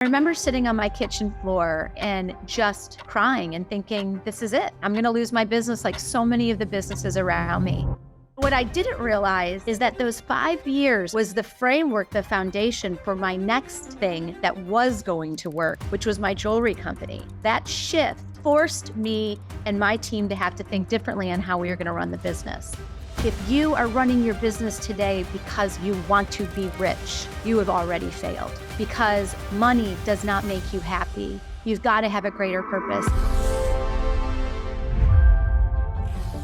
I remember sitting on my kitchen floor and just crying and thinking, this is it. I'm going to lose my business like so many of the businesses around me. What I didn't realize is that those 5 years was the framework, the foundation for my next thing that was going to work, which was my jewelry company. That shift forced me and my team to have to think differently on how we were going to run the business. If you are running your business today because you want to be rich, you have already failed, because money does not make you happy. You've got to have a greater purpose.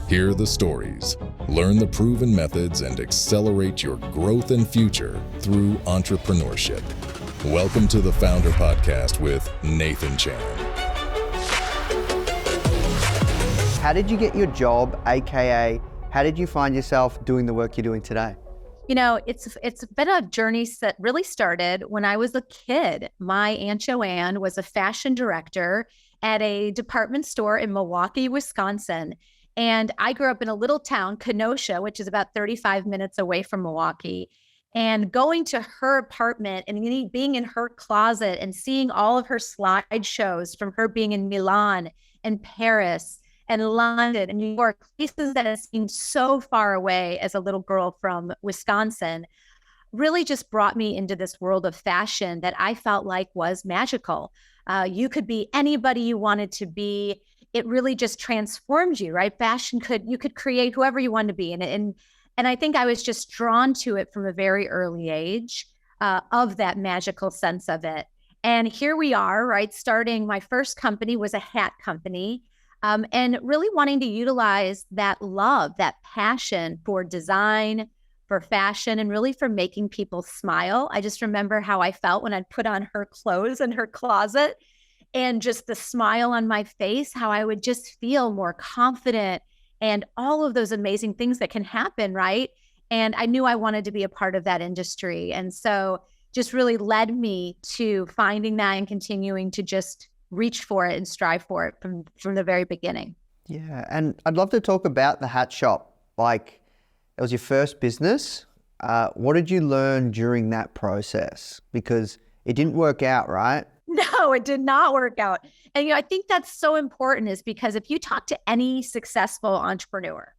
Hear the stories, learn the proven methods, and accelerate your growth and future through entrepreneurship. Welcome to the Foundr podcast with Nathan Chan. How did you get your job, AKA, how did you find yourself doing the work you're doing today? You know, it's been a journey that really started when I was a kid. My Aunt Joanne was a fashion director at a department store in Milwaukee, Wisconsin. And I grew up in a little town, Kenosha, which is about 35 minutes away from Milwaukee. And going to her apartment and being in her closet and seeing all of her slideshows from her being in Milan and Paris and London and New York, places that had seemed so far away as a little girl from Wisconsin, really just brought me into this world of fashion that I felt like was magical. You could be anybody you wanted to be. It really just transformed you, right? Fashion you could create whoever you wanted to be. And I think I was just drawn to it from a very early age, of that magical sense of it. And here we are, right? Starting my first company was a hat company. And really wanting to utilize that love, that passion for design, for fashion, and really for making people smile. I just remember how I felt when I'd put on her clothes in her closet and just the smile on my face, how I would just feel more confident and all of those amazing things that can happen, right? And I knew I wanted to be a part of that industry. And so just really led me to finding that and continuing to just reach for it and strive for it from the very beginning. Yeah, and I'd love to talk about the hat shop. Like, it was your first business. What did you learn during that process? Because it didn't work out, right? No, it did not work out. And I think that's so important, is because if you talk to any successful entrepreneur,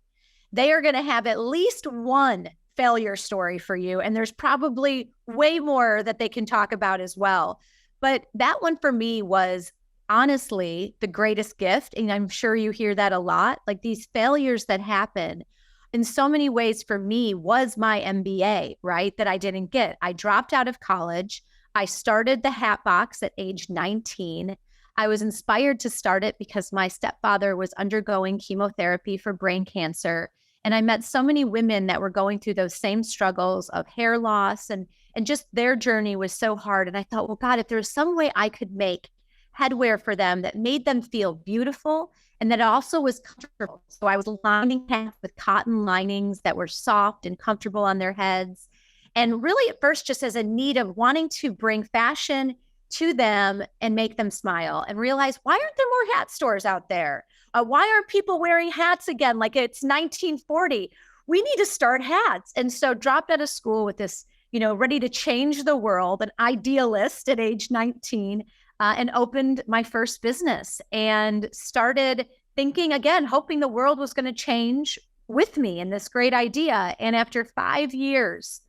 they are going to have at least one failure story for you. And there's probably way more that they can talk about as well. But that one for me was honestly the greatest gift. And I'm sure you hear that a lot. Like, these failures that happen in so many ways for me was my MBA, right? That I didn't get. I dropped out of college. I started the Hat Box at age 19. I was inspired to start it because my stepfather was undergoing chemotherapy for brain cancer. And I met so many women that were going through those same struggles of hair loss, and just their journey was so hard. And I thought, well, God, if there was some way I could make headwear for them that made them feel beautiful and that also was comfortable. So I was lining hats with cotton linings that were soft and comfortable on their heads. And really at first, just as a need of wanting to bring fashion to them and make them smile, and realize, why aren't there more hat stores out there? Why aren't people wearing hats again like it's 1940? We need to start hats. And so dropped out of school with this, ready to change the world, an idealist at age 19, and opened my first business and started thinking again, hoping the world was going to change with me and this great idea. And after 5 years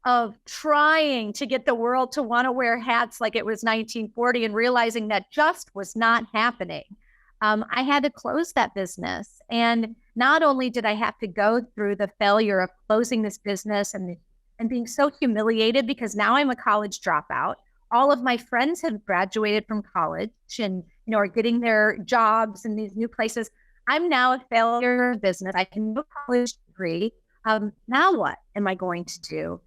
of trying to get the world to want to wear hats like it was 1940 and realizing that just was not happening, I had to close that business. And not only did I have to go through the failure of closing this business and being so humiliated, because now I'm a college dropout. All of my friends have graduated from college and, are getting their jobs in these new places. I'm now a failure of business. I can no college degree. Now what am I going to do?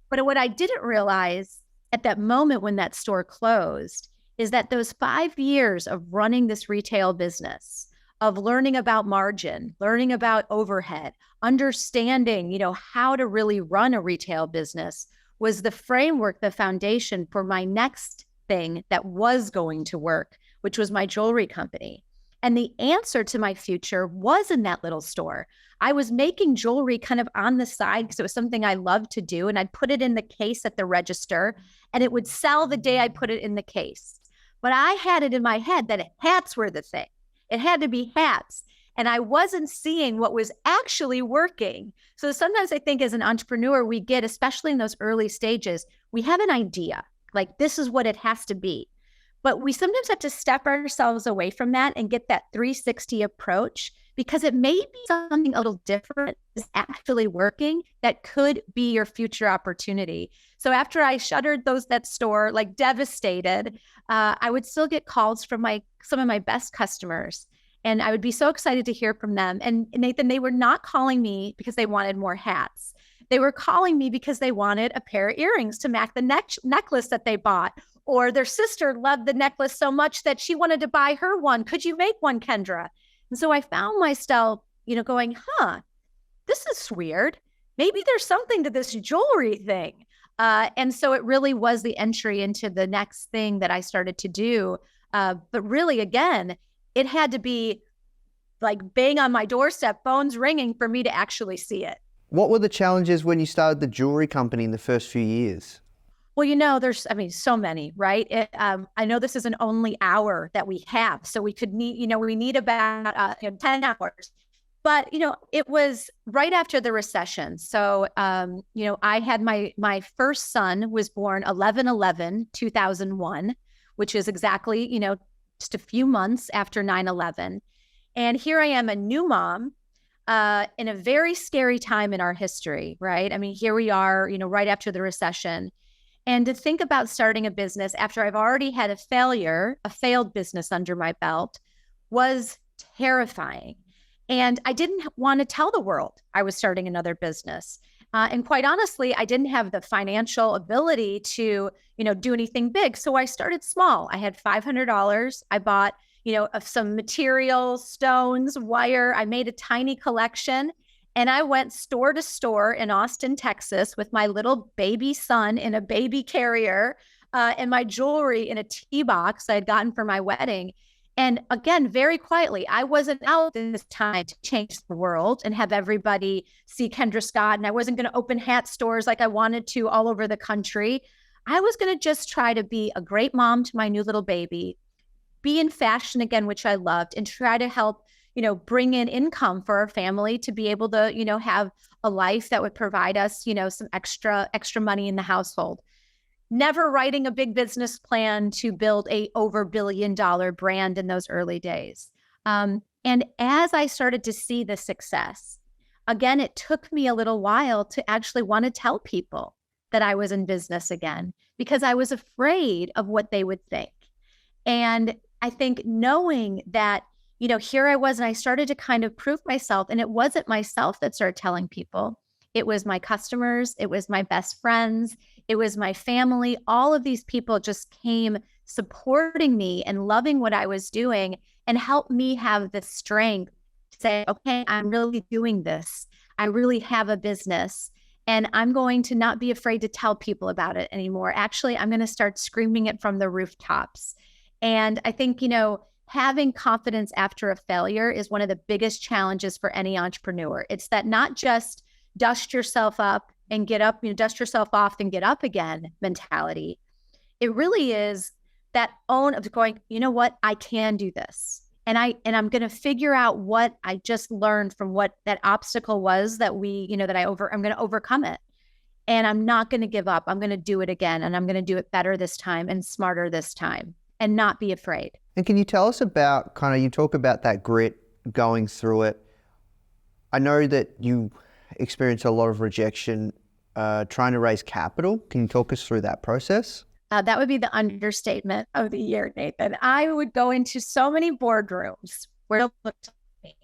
But what I didn't realize at that moment when that store closed is that those 5 years of running this retail business, of learning about margin, learning about overhead, understanding, how to really run a retail business, was the framework, the foundation for my next thing that was going to work, which was my jewelry company. And the answer to my future was in that little store. I was making jewelry kind of on the side because it was something I loved to do. And I'd put it in the case at the register and it would sell the day I put it in the case. But I had it in my head that hats were the thing. It had to be hats. And I wasn't seeing what was actually working. So sometimes I think as an entrepreneur, we get, especially in those early stages, we have an idea, like this is what it has to be. But we sometimes have to step ourselves away from that and get that 360 approach, because it may be something a little different is actually working that could be your future opportunity. So after I shuttered that store, like devastated, I would still get calls from some of my best customers. And I would be so excited to hear from them. And Nathan, they were not calling me because they wanted more hats. They were calling me because they wanted a pair of earrings to match the necklace that they bought. Or their sister loved the necklace so much that she wanted to buy her one. Could you make one, Kendra? And so I found myself, going, this is weird. Maybe there's something to this jewelry thing. And so it really was the entry into the next thing that I started to do. But really, again, it had to be like bang on my doorstep, phones ringing for me to actually see it. What were the challenges when you started the jewelry company in the first few years? Well, there's, so many, right? I know this is an only hour that we have, so we need about 10 hours. But, it was right after the recession. So, I had my first son was born 11/11/2001, which is exactly, just a few months after 9/11. And here I am, a new mom, in a very scary time in our history, right? Here we are, right after the recession. And to think about starting a business after I've already had a failed business under my belt was terrifying. And I didn't want to tell the world I was starting another business. And quite honestly, I didn't have the financial ability to, do anything big. So I started small. I had $500. I bought, of some materials, stones, wire. I made a tiny collection. And I went store to store in Austin, Texas, with my little baby son in a baby carrier and my jewelry in a tea box I had gotten for my wedding. And again, very quietly, I wasn't out this time to change the world and have everybody see Kendra Scott. And I wasn't going to open hat stores like I wanted to all over the country. I was going to just try to be a great mom to my new little baby, be in fashion again, which I loved, and try to help bring in income for our family to be able to, have a life that would provide us, some extra money in the household. Never writing a big business plan to build a over $1 billion brand in those early days. And as I started to see the success, again, it took me a little while to actually want to tell people that I was in business again, because I was afraid of what they would think. And I think knowing that here I was, and I started to kind of prove myself. And it wasn't myself that started telling people. It was my customers. It was my best friends. It was my family. All of these people just came supporting me and loving what I was doing and helped me have the strength to say, okay, I'm really doing this. I really have a business, and I'm going to not be afraid to tell people about it anymore. Actually, I'm going to start screaming it from the rooftops. And I think, having confidence after a failure is one of the biggest challenges for any entrepreneur. It's that not just dust yourself up and get up, dust yourself off and get up again mentality. It really is that own of going, what, I can do this. And I'm going to figure out what I just learned from what that obstacle was that I'm going to overcome it. And I'm not going to give up. I'm going to do it again. And I'm going to do it better this time and smarter this time and not be afraid. And can you tell us about you talk about that grit going through it. I know that you experienced a lot of rejection trying to raise capital. Can you talk us through that process? That would be the understatement of the year, Nathan. I would go into so many boardrooms where it looked like me,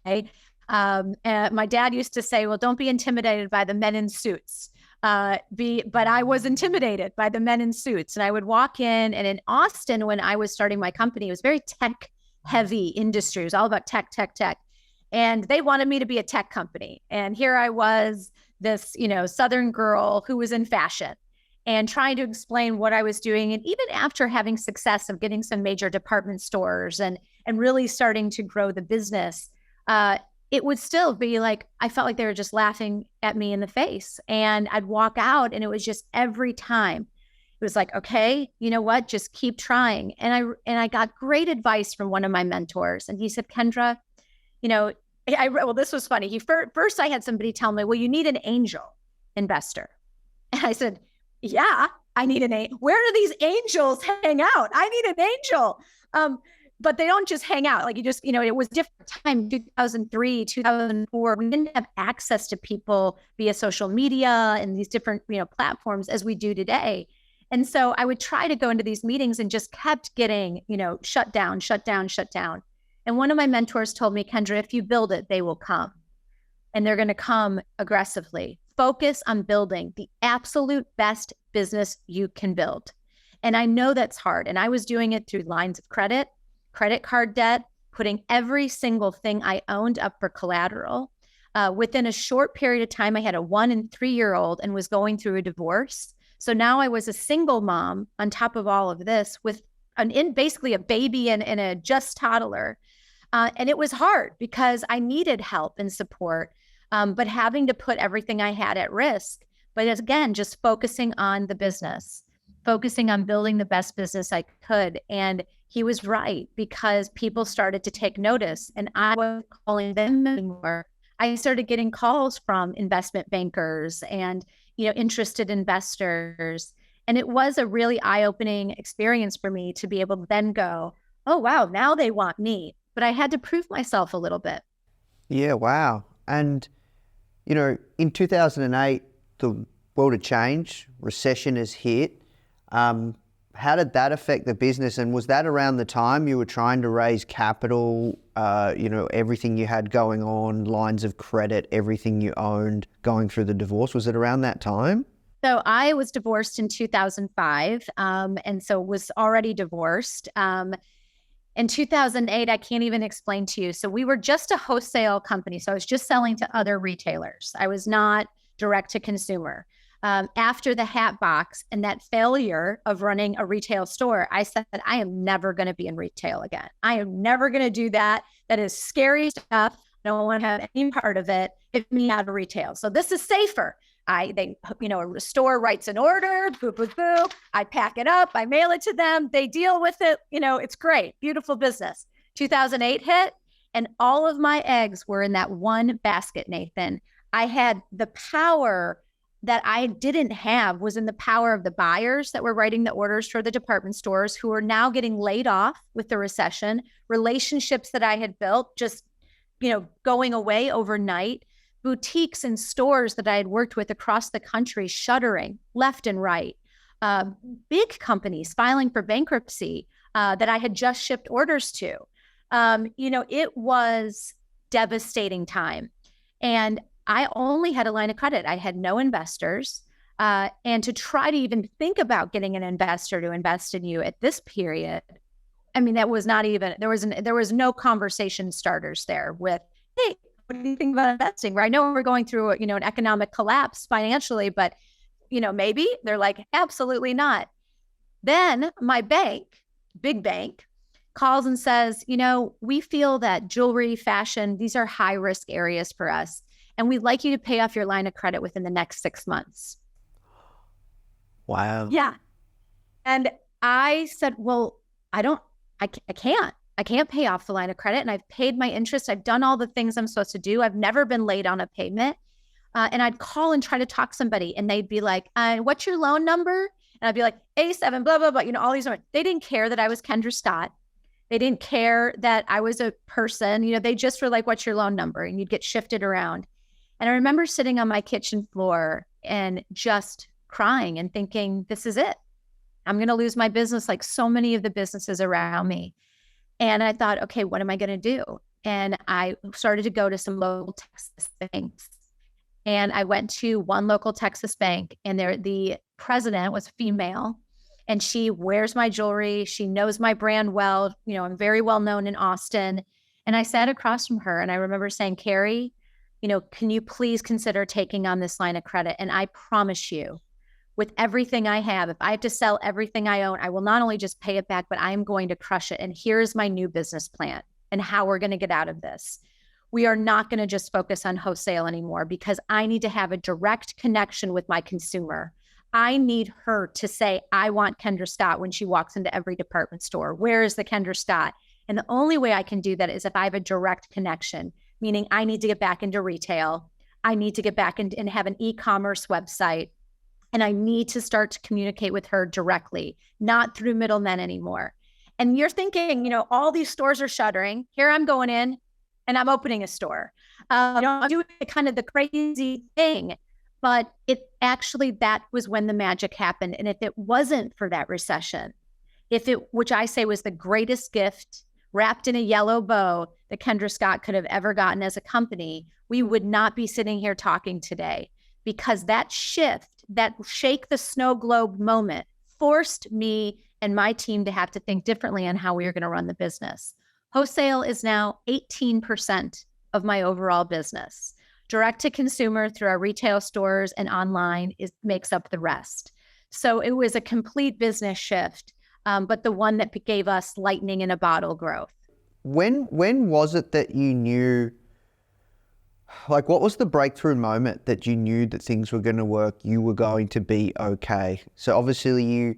okay? And my dad used to say, well, don't be intimidated by the men in suits. But I was intimidated by the men in suits. And I would walk in, and in Austin, when I was starting my company, it was very tech heavy industry. It was all about tech. And they wanted me to be a tech company. And here I was, this, Southern girl who was in fashion. and trying to explain what I was doing. And even after having success of getting some major department stores and really starting to grow the business, it would still be like, I felt like they were just laughing at me in the face. And I'd walk out and it was just every time it was like, okay, you know what, just keep trying. And I got great advice from one of my mentors. And he said, Kendra, well, this was funny. First I had somebody tell me, well, you need an angel investor. And I said, yeah, I need an angel. Where do these angels hang out? I need an angel. But they don't just hang out. Like it was different time, 2003, 2004. We didn't have access to people via social media and these different, platforms as we do today. And so I would try to go into these meetings and just kept getting, shut down. And one of my mentors told me, Kendra, if you build it, they will come. And they're going to come aggressively. Focus on building the absolute best business you can build. And I know that's hard. And I was doing it through lines of credit card debt, putting every single thing I owned up for collateral. Within a short period of time, I had a 1 and 3-year-old and was going through a divorce. So now I was a single mom on top of all of this with basically a baby and a just toddler. And it was hard because I needed help and support, but having to put everything I had at risk. But again, just focusing on the business, focusing on building the best business I could. And he was right, because people started to take notice and I wasn't calling them anymore. I started getting calls from investment bankers and, interested investors. And it was a really eye-opening experience for me to be able to then go, oh, wow, now they want me. But I had to prove myself a little bit. Yeah, wow. And, in 2008, the world had changed. Recession has hit. How did that affect the business? And was that around the time you were trying to raise capital, everything you had going on, lines of credit, everything you owned, going through the divorce? Was it around that time? So I was divorced in 2005, and so was already divorced. In 2008, I can't even explain to you. So we were just a wholesale company. So I was just selling to other retailers. I was not direct to consumer. After the hat box and that failure of running a retail store, I said, I am never going to be in retail again. I am never going to do that. That is scary stuff. I don't want to have any part of it. Get me out of retail. So this is safer. A store writes an order, boo, boo, boo. I pack it up. I mail it to them. They deal with it. It's great. Beautiful business. 2008 hit and all of my eggs were in that one basket, Nathan. I had the power that I didn't have was in the power of the buyers that were writing the orders for the department stores who are now getting laid off with the recession, relationships that I had built just, going away overnight, boutiques and stores that I had worked with across the country, shuttering left and right, big companies filing for bankruptcy that I had just shipped orders to. It was devastating time. And I only had a line of credit. I had no investors. And to try to even think about getting an investor to invest in you at this period, that was not even, there was no conversation starters there with, hey, what do you think about investing? Where I know we're going through, an economic collapse financially, but, maybe they're like, absolutely not. Then my bank, big bank, calls and says, we feel that jewelry, fashion, these are high risk areas for us. And we'd like you to pay off your line of credit within the next 6 months. Wow. Yeah. And I said, well, I can't pay off the line of credit. And I've paid my interest. I've done all the things I'm supposed to do. I've never been late on a payment. And I'd call and try to talk somebody and they'd be like, what's your loan number? And I'd be like, A7, blah, blah, blah, all these numbers. They didn't care that I was Kendra Scott. They didn't care that I was a person. They just were like, what's your loan number? And you'd get shifted around. And I remember sitting on my kitchen floor and just crying and thinking, this is it. I'm going to lose my business like so many of the businesses around me. And I thought, okay, what am I going to do? And I started to go to some local Texas banks. And I went to one local Texas bank and the president was female and she wears my jewelry. She knows my brand well. I'm very well known in Austin. And I sat across from her and I remember saying, Carrie, can you please consider taking on this line of credit? And I promise you, with everything I have. If I have to sell everything I own, I will not only just pay it back, but I am going to crush it. And here's my new business plan and how we're going to get out of this. We are not going to just focus on wholesale anymore because I need to have a direct connection with my consumer. I need her to say, I want Kendra Scott when she walks into every department store. Where is the Kendra Scott? And the only way I can do that is if I have a direct connection, meaning I need to get back into retail. I need to get back and have an e-commerce website. And I need to start to communicate with her directly, not through middlemen anymore. And you're thinking, all these stores are shuttering. Here I'm going in and I'm opening a store. I'm doing kind of the crazy thing. But that was when the magic happened. And if it wasn't for that recession, which I say was the greatest gift wrapped in a yellow bow that Kendra Scott could have ever gotten as a company, we would not be sitting here talking today, because that shift, that shake the snow globe moment, forced me and my team to have to think differently on how we were going to run the business. Wholesale is now 18% of my overall business. Direct to consumer through our retail stores and online makes up the rest. So it was a complete business shift, but the one that gave us lightning in a bottle growth. When was it that you knew, what was the breakthrough moment that you knew that things were going to work, you were going to be okay? So obviously you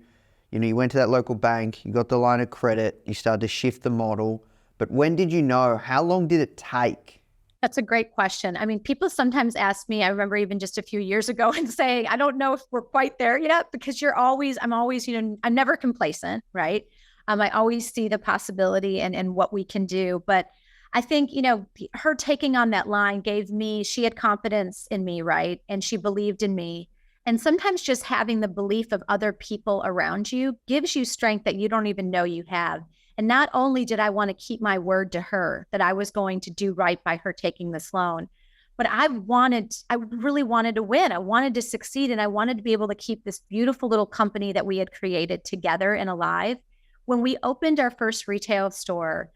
went to that local bank, you got the line of credit, you started to shift the model, but when did you know? How long did it take? That's a great question. I mean, people sometimes ask me, I remember even just a few years ago, and saying, I don't know if we're quite there yet, because I'm always, I'm never complacent, right? I always see the possibility and what we can do. But I think, her taking on that line she had confidence in me, right? And she believed in me. And sometimes just having the belief of other people around you gives you strength that you don't even know you have. And not only did I want to keep my word to her that I was going to do right by her taking this loan, but I really wanted to win. I wanted to succeed, and I wanted to be able to keep this beautiful little company that we had created together and alive. When we opened our first retail store,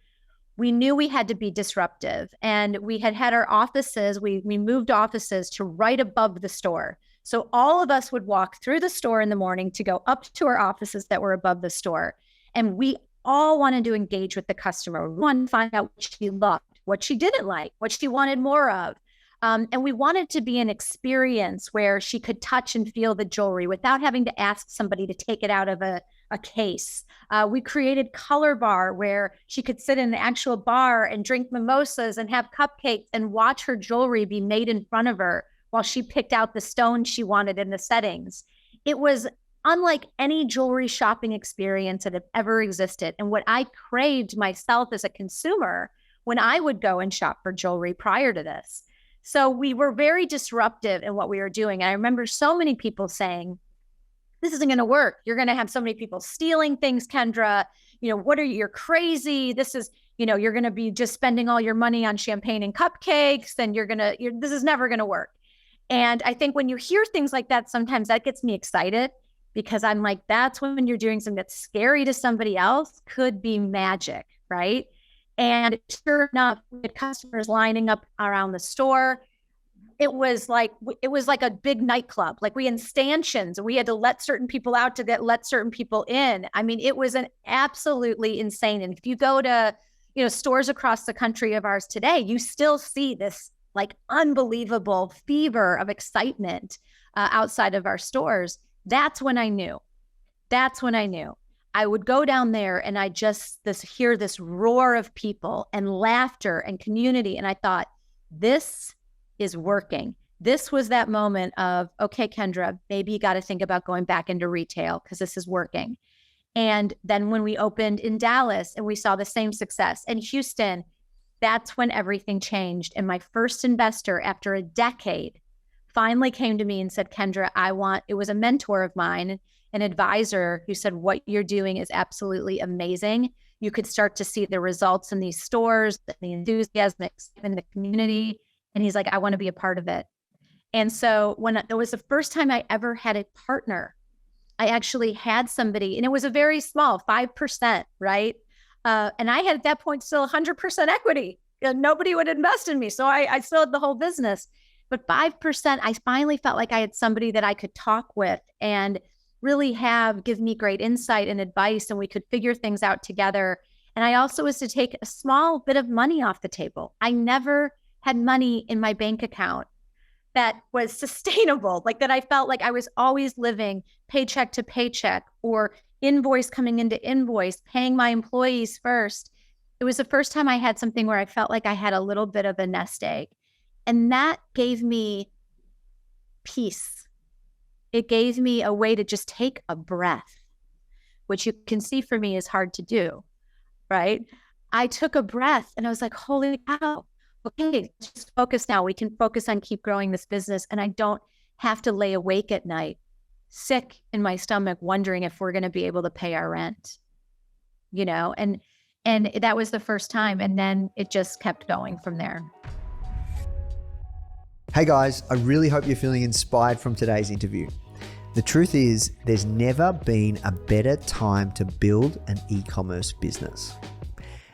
we knew we had to be disruptive, and we had our offices. We moved offices to right above the store. So all of us would walk through the store in the morning to go up to our offices that were above the store. And we all wanted to engage with the customer. We wanted to find out what she loved, what she didn't like, what she wanted more of. And we wanted to be an experience where she could touch and feel the jewelry without having to ask somebody to take it out of a case. We created Color Bar, where she could sit in an actual bar and drink mimosas and have cupcakes and watch her jewelry be made in front of her while she picked out the stones she wanted in the settings. It was unlike any jewelry shopping experience that had ever existed. And what I craved myself as a consumer when I would go and shop for jewelry prior to this. So we were very disruptive in what we were doing. And I remember so many people saying, this isn't going to work. You're going to have so many people stealing things, Kendra. You're crazy. This is, you're going to be just spending all your money on champagne and cupcakes, and this is never going to work. And I think when you hear things like that, sometimes that gets me excited, because I'm like, that's when you're doing something that's scary to somebody else could be magic, right? And sure enough, we had customers lining up around the store. It was like a big nightclub. Like, we had stanchions, we had to let certain people out to let certain people in. I mean, it was an absolutely insane. And if you go to, stores across the country of ours today, you still see this like unbelievable fever of excitement outside of our stores. That's when I knew. I would go down there and I hear this roar of people and laughter and community. And I thought, this is working. This was that moment of, okay, Kendra, maybe you got to think about going back into retail because this is working. And then when we opened in Dallas and we saw the same success in Houston, that's when everything changed. And my first investor, after a decade, finally came to me and said, Kendra, it was a mentor of mine, an advisor, who said, what you're doing is absolutely amazing. You could start to see the results in these stores, the enthusiasm in the community. And he's like, I want to be a part of it. And so when it was the first time I ever had a partner, I actually had somebody, and it was a very small 5%, right? And I had at that point still 100% equity. Nobody would invest in me. So I still had the whole business. But 5%, I finally felt like I had somebody that I could talk with and really give me great insight and advice, and we could figure things out together. And I also was to take a small bit of money off the table. I never had money in my bank account that was sustainable, like that I felt like I was always living paycheck to paycheck or invoice coming into invoice, paying my employees first. It was the first time I had something where I felt like I had a little bit of a nest egg. And that gave me peace. It gave me a way to just take a breath, which you can see for me is hard to do, right? I took a breath and I was like, holy cow, okay, just focus now. We can focus on keep growing this business. And I don't have to lay awake at night, sick in my stomach, wondering if we're going to be able to pay our rent, and that was the first time. And then it just kept going from there. Hey guys, I really hope you're feeling inspired from today's interview. The truth is, there's never been a better time to build an e-commerce business.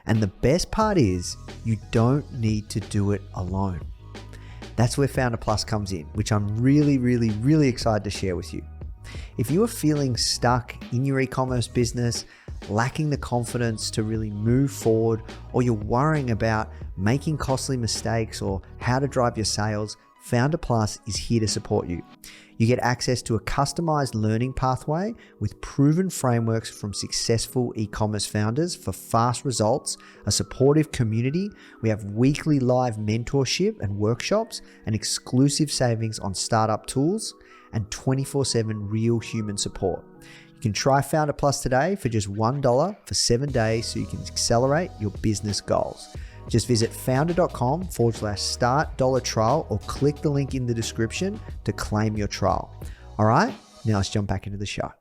And the best part is, you don't need to do it alone. That's where Foundr Plus comes in, which I'm really excited to share with you. If you are feeling stuck in your e-commerce business, lacking the confidence to really move forward, or you're worrying about making costly mistakes or how to drive your sales, Foundr Plus is here to support you. You get access to a customized learning pathway with proven frameworks from successful e-commerce founders for fast results, a supportive community. We have weekly live mentorship and workshops and exclusive savings on startup tools and 24/7 real human support. You can try Foundr Plus today for just $1 for 7 days so you can accelerate your business goals. Just visit foundr.com/start $trial or click the link in the description to claim your trial. All right, now let's jump back into the show.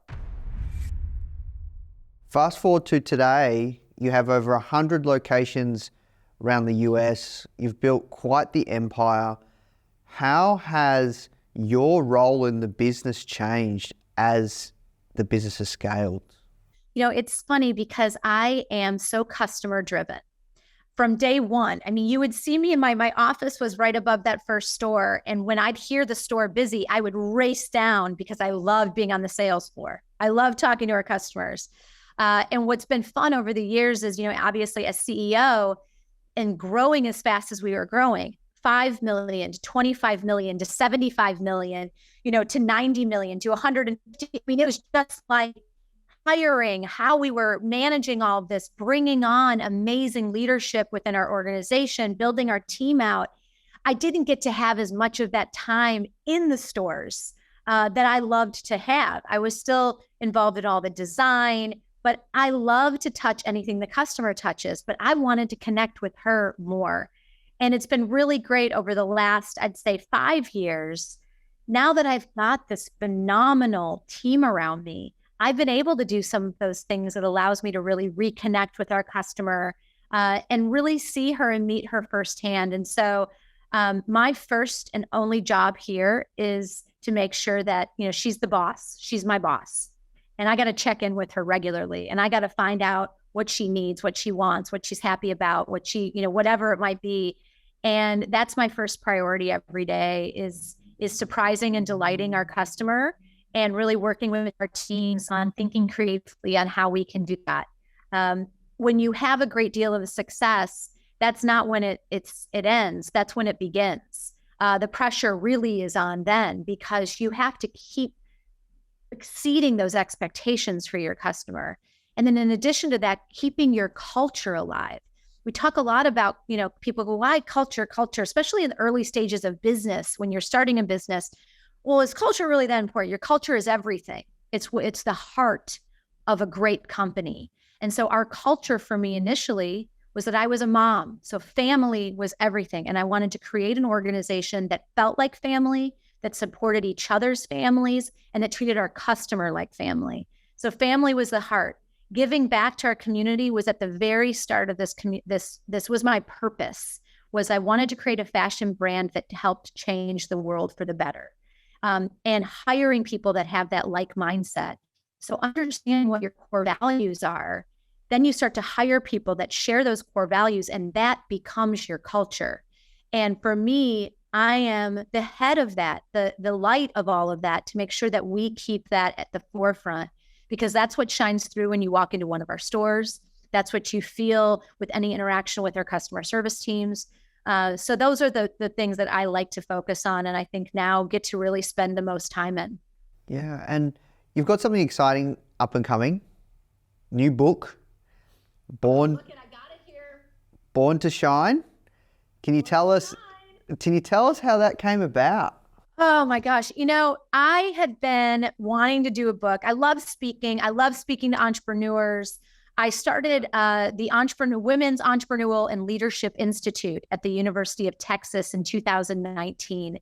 Fast forward to today, you have over 100 locations around the US. You've built quite the empire. How has your role in the business changed as the business has scaled? It's funny because I am so customer driven. From day one, you would see me in my office was right above that first store. And when I'd hear the store busy, I would race down because I loved being on the sales floor. I love talking to our customers. And what's been fun over the years is, obviously as CEO and growing as fast as we were growing, 5 million to 25 million to 75 million, to 90 million to 150. It was just like hiring, how we were managing all of this, bringing on amazing leadership within our organization, building our team out. I didn't get to have as much of that time in the stores that I loved to have. I was still involved in all the design, but I love to touch anything the customer touches, but I wanted to connect with her more. And it's been really great over the last, I'd say 5 years. Now that I've got this phenomenal team around me, I've been able to do some of those things that allows me to really reconnect with our customer and really see her and meet her firsthand. And so my first and only job here is to make sure that, she's the boss. She's my boss. And I got to check in with her regularly. And I got to find out what she needs, what she wants, what she's happy about, what she, whatever it might be. And that's my first priority every day is surprising and delighting our customer and really working with our teams on thinking creatively on how we can do that. When you have a great deal of success, that's not when it ends. That's when it begins. The pressure really is on then because you have to keep exceeding those expectations for your customer. And then in addition to that, keeping your culture alive. We talk a lot about, people go, why culture, especially in the early stages of business, when you're starting a business. Well, is culture really that important? Your culture is everything. It's the heart of a great company. And so our culture for me initially was that I was a mom. So family was everything. And I wanted to create an organization that felt like family, that supported each other's families, and that treated our customer like family. So family was the heart. Giving back to our community was at the very start of this was my purpose, was I wanted to create a fashion brand that helped change the world for the better. And hiring people that have that like mindset. So understand what your core values are. Then you start to hire people that share those core values, and that becomes your culture. And for me, I am the head of that, the light of all of that, to make sure that we keep that at the forefront, because that's what shines through when you walk into one of our stores. That's what you feel with any interaction with our customer service teams. So those are the things that I like to focus on, and I think now get to really spend the most time in. Yeah, and you've got something exciting up and coming. New book, Born I got it here. Born to Shine. Can you tell us how that came about? Oh my gosh. I had been wanting to do a book. I love speaking. I love speaking to entrepreneurs. I started the Women's Entrepreneurial and Leadership Institute at the University of Texas in 2019,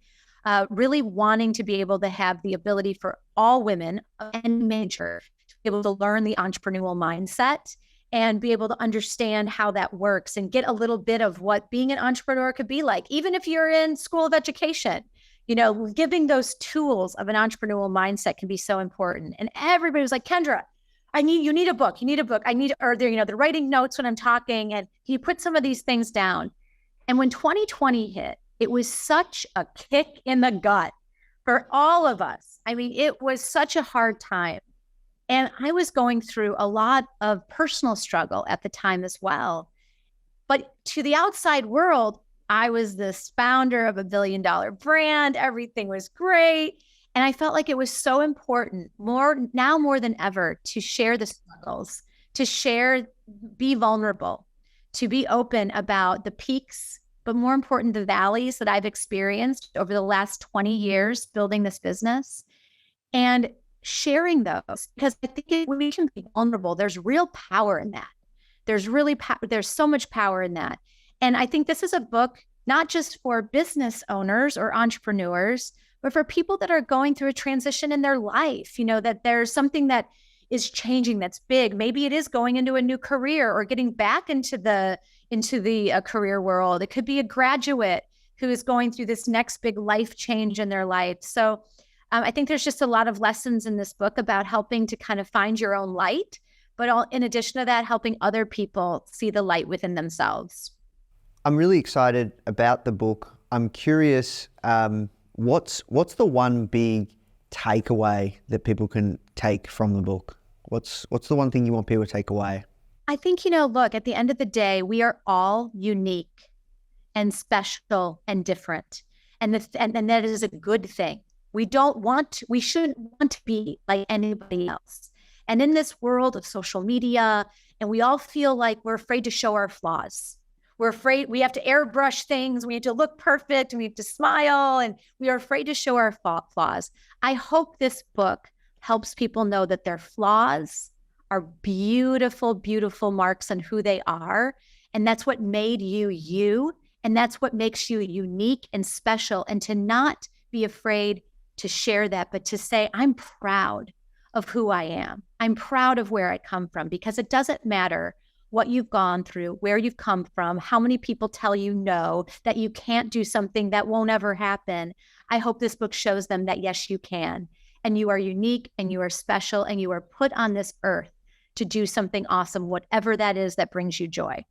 really wanting to be able to have the ability for all women and major to be able to learn the entrepreneurial mindset and be able to understand how that works and get a little bit of what being an entrepreneur could be like, even if you're in school of education. Giving those tools of an entrepreneurial mindset can be so important. And everybody was like, Kendra, you need a book. They're writing notes when I'm talking, and you put some of these things down. And when 2020 hit, it was such a kick in the gut for all of us. I mean, it was such a hard time. And I was going through a lot of personal struggle at the time as well. But to the outside world, I was this founder of $1 billion brand. Everything was great. And I felt like it was so important, more than ever, to share the struggles, be vulnerable, to be open about the peaks, but more important, the valleys that I've experienced over the last 20 years building this business, and sharing those, because I think when we can be vulnerable, there's real power in that. There's so much power in that. And I think this is a book not just for business owners or entrepreneurs, but for people that are going through a transition in their life, that there's something that is changing that's big. Maybe it is going into a new career or getting back into the career world. It could be a graduate who is going through this next big life change in their life. So I think there's just a lot of lessons in this book about helping to kind of find your own light, but in addition to that, helping other people see the light within themselves. I'm really excited about the book. I'm curious, what's the one big takeaway that people can take from the book? What's the one thing you want people to take away? I think, look, at the end of the day, we are all unique and special and different. And that is a good thing. We shouldn't want to be like anybody else. And in this world of social media, and we all feel like we're afraid to show our flaws. We're afraid we have to airbrush things. We have to look perfect, and we have to smile, and we are afraid to show our flaws. I hope this book helps people know that their flaws are beautiful, beautiful marks on who they are. And that's what made you, you. And that's what makes you unique and special. And to not be afraid to share that, but to say, I'm proud of who I am. I'm proud of where I come from, because it doesn't matter what you've gone through, where you've come from, how many people tell you no, that you can't do something that won't ever happen. I hope this book shows them that, yes, you can. And you are unique, and you are special, and you are put on this earth to do something awesome, whatever that is that brings you joy.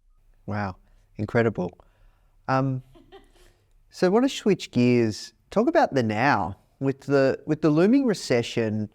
Wow, incredible. So I want to switch gears, talk about the now. With the looming recession,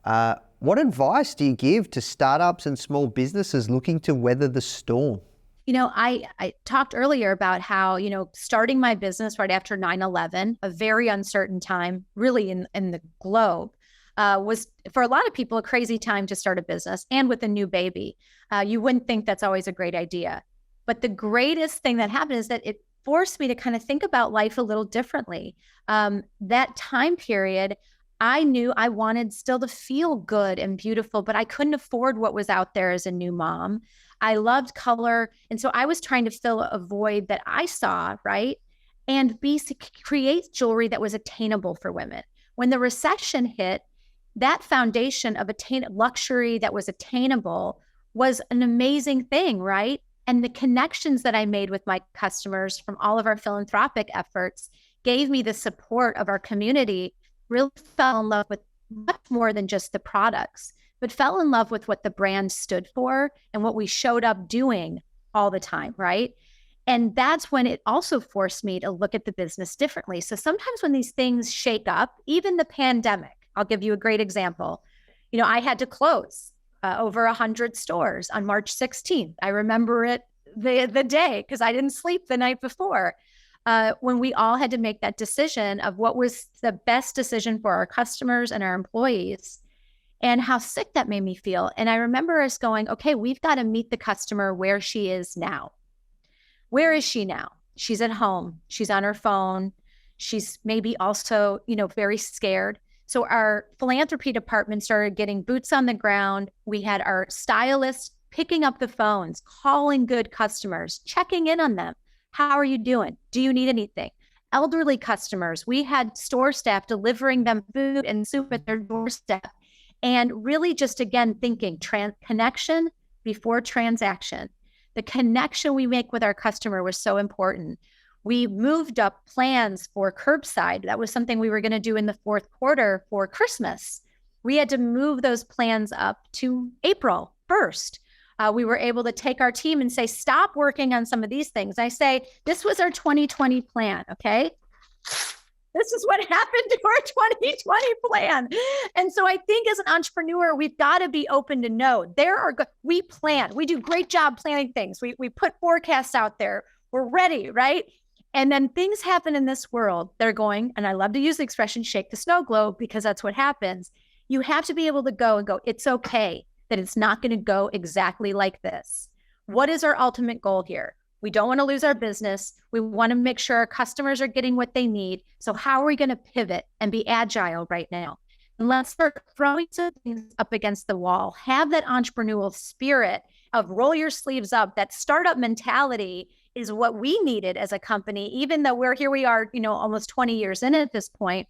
what advice do you give to startups and small businesses looking to weather the storm? I talked earlier about how, starting my business right after 9/11, a very uncertain time, really in the globe, was for a lot of people a crazy time to start a business, and with a new baby. You wouldn't think that's always a great idea. But the greatest thing that happened is that it forced me to kind of think about life a little differently. That time period, I knew I wanted still to feel good and beautiful, but I couldn't afford what was out there as a new mom. I loved color. And so I was trying to fill a void that I saw, right? And create jewelry that was attainable for women. When the recession hit, that foundation of luxury that was attainable was an amazing thing, right? And the connections that I made with my customers from all of our philanthropic efforts gave me the support of our community. Really fell in love with much more than just the products, but fell in love with what the brand stood for and what we showed up doing all the time, right? And that's when it also forced me to look at the business differently. So sometimes when these things shake up, even the pandemic, I'll give you a great example. I had to close over 100 stores on March 16th. I remember it the day because I didn't sleep the night before. When we all had to make that decision of what was the best decision for our customers and our employees, and how sick that made me feel. And I remember us going, okay, we've got to meet the customer where she is now. Where is she now? She's at home. She's on her phone. She's maybe also, very scared. So our philanthropy department started getting boots on the ground. We had our stylists picking up the phones, calling good customers, checking in on them. How are you doing? Do you need anything? Elderly customers, we had store staff delivering them food and soup at their doorstep. And really just, again, thinking connection before transaction. The connection we make with our customer was so important. We moved up plans for curbside. That was something we were going to do in the fourth quarter for Christmas. We had to move those plans up to April 1st. We were able to take our team and say, stop working on some of these things. I say, this was our 2020 plan, okay? This is what happened to our 2020 plan. And so I think as an entrepreneur, we've got to be open to know we plan, we do great job planning things. We put forecasts out there. We're ready, right? And then things happen in this world. They're going, and I love to use the expression, shake the snow globe, because that's what happens. You have to be able to go, it's okay that it's not going to go exactly like this. What is our ultimate goal here? We don't want to lose our business. We want to make sure our customers are getting what they need. So how are we going to pivot and be agile right now? And let's start throwing some things up against the wall. Have that entrepreneurial spirit of roll your sleeves up. That startup mentality is what we needed as a company, even though we are, almost 20 years in at this point,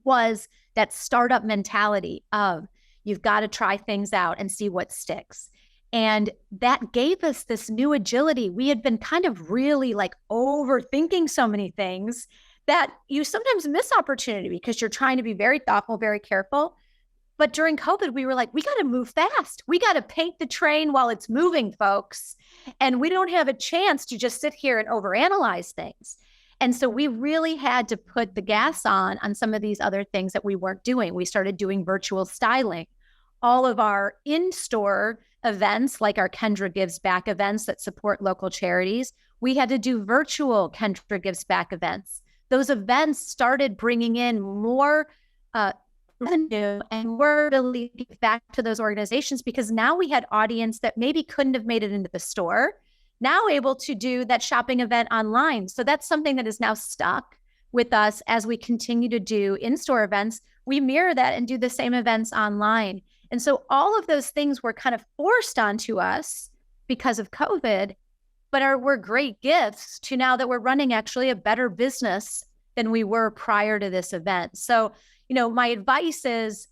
was that startup mentality of you've got to try things out and see what sticks. And that gave us this new agility. We had been kind of really overthinking so many things that you sometimes miss opportunity because you're trying to be very thoughtful, very careful. But during COVID, we were like, we got to move fast. We got to paint the train while it's moving, folks. And we don't have a chance to just sit here and overanalyze things. And so we really had to put the gas on some of these other things that we weren't doing. We started doing virtual styling. All of our in-store events, like our Kendra Gives Back events that support local charities, we had to do virtual Kendra Gives Back events. Those events started bringing in more revenue and more ability to give back to those organizations, because now we had audience that maybe couldn't have made it into the store, now able to do that shopping event online. So that's something that is now stuck with us as we continue to do in-store events. We mirror that and do the same events online. And so all of those things were kind of forced onto us because of COVID, but were great gifts to now that we're running actually a better business than we were prior to this event. So, my advice is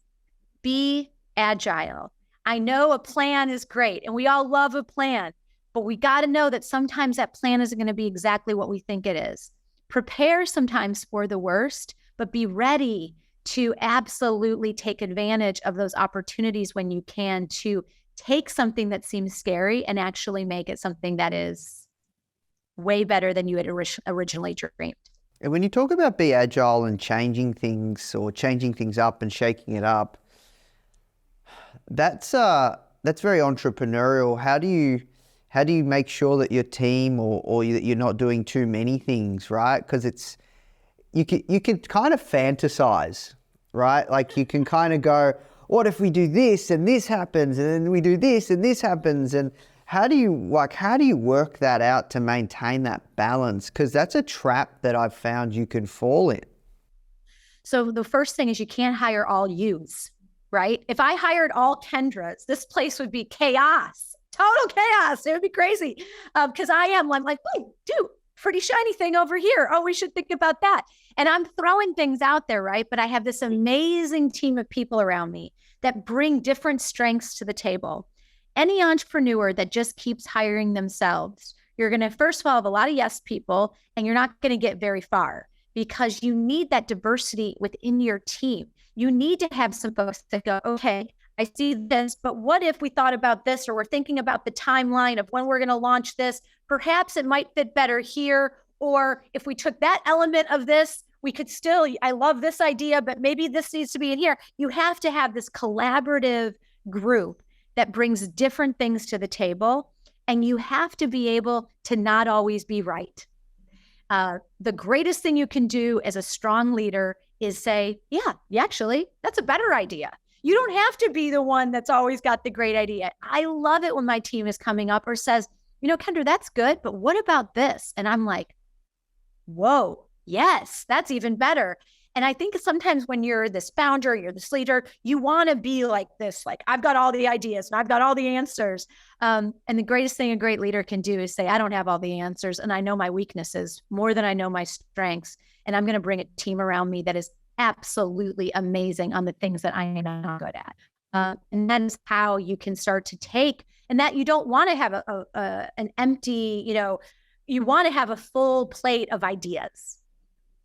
be agile. I know a plan is great and we all love a plan, but we got to know that sometimes that plan isn't going to be exactly what we think it is. Prepare sometimes for the worst, but be ready to absolutely take advantage of those opportunities when you can, to take something that seems scary and actually make it something that is way better than you had originally dreamed. And when you talk about be agile and changing things or changing things up and shaking it up, that's very entrepreneurial. How do you make sure that your team or that you're not doing too many things, right? Because you can kind of fantasize, right? Like you can kind of go, what if we do this and this happens, and then we do this and this happens, and how do you work that out to maintain that balance? Because that's a trap that I've found you can fall in. So the first thing is you can't hire all yous, right? If I hired all Kendras, this place would be chaos, total chaos. It would be crazy because I'm like, oh, dude, pretty shiny thing over here. Oh, we should think about that. And I'm throwing things out there, right? But I have this amazing team of people around me that bring different strengths to the table. Any entrepreneur that just keeps hiring themselves, you're going to, first of all, have a lot of yes people, and you're not going to get very far because you need that diversity within your team. You need to have some folks that go, okay, I see this, but what if we thought about this, or we're thinking about the timeline of when we're going to launch this? Perhaps it might fit better here. Or if we took that element of this, we could still, I love this idea, but maybe this needs to be in here. You have to have this collaborative group that brings different things to the table. And you have to be able to not always be right. The greatest thing you can do as a strong leader is say, yeah, actually, that's a better idea. You don't have to be the one that's always got the great idea. I love it when my team is coming up or says, Kendra, that's good, but what about this? And I'm like, whoa, yes, that's even better. And I think sometimes when you're this founder, you're this leader, you want to be like this, like, I've got all the ideas and I've got all the answers. And the greatest thing a great leader can do is say, I don't have all the answers, and I know my weaknesses more than I know my strengths. And I'm going to bring a team around me that is absolutely amazing on the things that I am not good at. And that is how you can start to take, and that you don't want to have an empty, you want to have a full plate of ideas.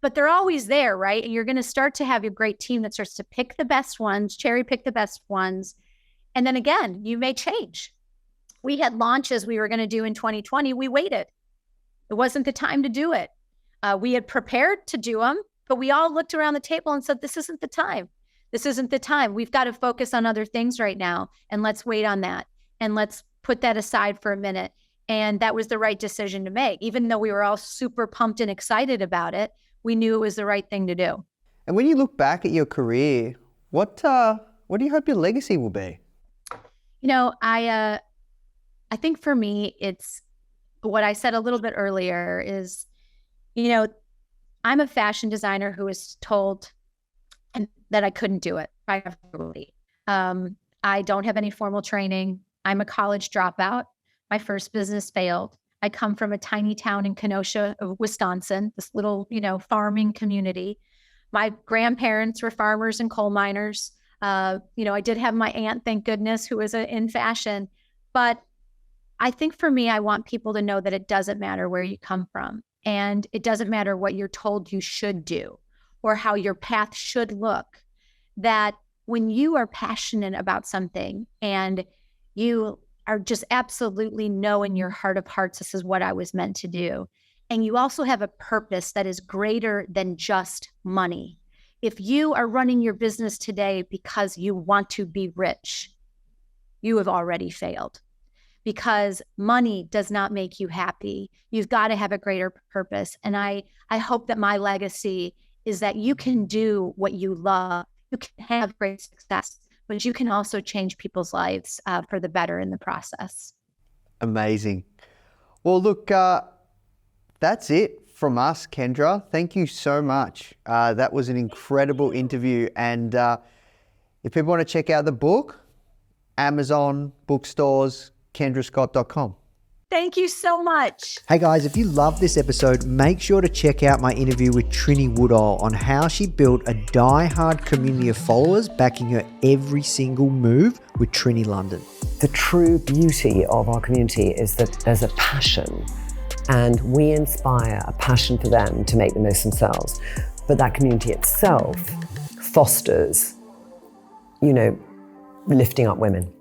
But they're always there, right? And you're going to start to have your great team that starts to pick the best ones, cherry pick the best ones. And then again, you may change. We had launches we were going to do in 2020. We waited. It wasn't the time to do it. We had prepared to do them, but we all looked around the table and said, this isn't the time. This isn't the time. We've got to focus on other things right now. And let's wait on that. And let's put that aside for a minute. And that was the right decision to make. Even though we were all super pumped and excited about it, we knew it was the right thing to do. And when you look back at your career, what do you hope your legacy will be? I think for me, it's what I said a little bit earlier is, I'm a fashion designer who was told that I couldn't do it. I don't have any formal training. I'm a college dropout. My first business failed. I come from a tiny town in Kenosha, Wisconsin, this little, farming community. My grandparents were farmers and coal miners. I did have my aunt, thank goodness, who was in fashion. But I think for me, I want people to know that it doesn't matter where you come from. And it doesn't matter what you're told you should do or how your path should look. That when you are passionate about something and you are just absolutely know in your heart of hearts, this is what I was meant to do. And you also have a purpose that is greater than just money. If you are running your business today because you want to be rich, you have already failed, because money does not make you happy. You've got to have a greater purpose. And I hope that my legacy is that you can do what you love. You can have great success, but you can also change people's lives for the better in the process. Amazing. Well, look, that's it from us, Kendra. Thank you so much. That was an incredible interview. And if people want to check out the book, Amazon, bookstores, kendrascott.com. Thank you so much. Hey guys, if you love this episode, make sure to check out my interview with Trini Woodall on how she built a die-hard community of followers backing her every single move with Trini London. The true beauty of our community is that there's a passion, and we inspire a passion for them to make the most themselves. But that community itself fosters, lifting up women.